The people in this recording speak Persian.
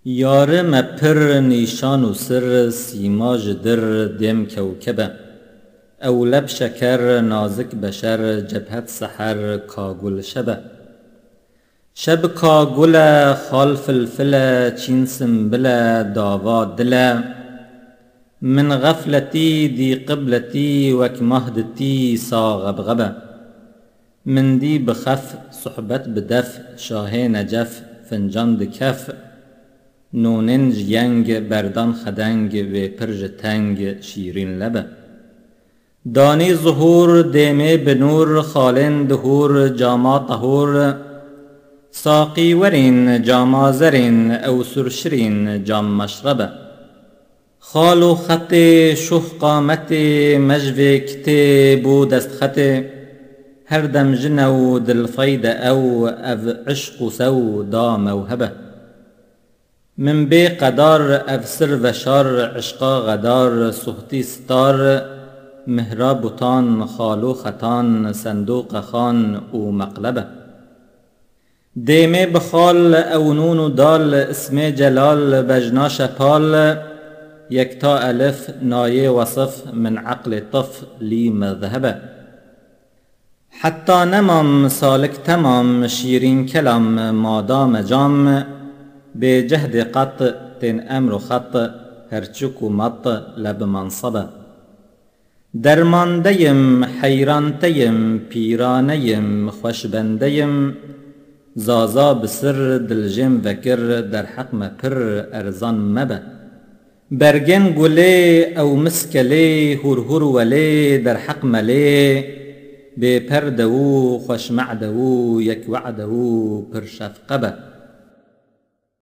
یاره مپر نیشان و سر سیماج در دیم کوکبه او لب شکر نازک بشر جبهت سحر کاگل شبه شب کاگل خال فلفل چین سنبل داوا دل من غفلتی دی قبلتی وک مهدتی ساغبغبه من دی بخف صحبت بدف شاه نجف فنجان دکف نوننج ینگ بردان خدنگ و پرج تنگ شیرین لبه دانی ظهور دیمه بنور خالن دهور جاما طهور ساقی ورین جاما زرین او سرشرین جام مشربه خالو خط شوخ قامت مجوه کته بو دست خط هر دم جنو دل فاید او عشق سو دا موهبه من بی قدار افسر و شار عشقا غدار صحتی ستار مهرا بوتان خالو خطان صندوق خان او مقلبه دیمه بخال او نون و دال اسم جلال بجنا شپال یکتا الف نایه وصف من عقل طف لی مذهبه حتی نمام سالک تمام شیرین کلام مادام جام به جهد قط تن امر خط هرچک و مط لب منصبه درماندیم حیرانتیم پیرانیم خوشبندیم زازا بسر دلجم وکر در حق مپر ارزان مبه برگن گله او مسکله هر وله در حق مله به پردو خوش معدو یک وعدو پر شفقبه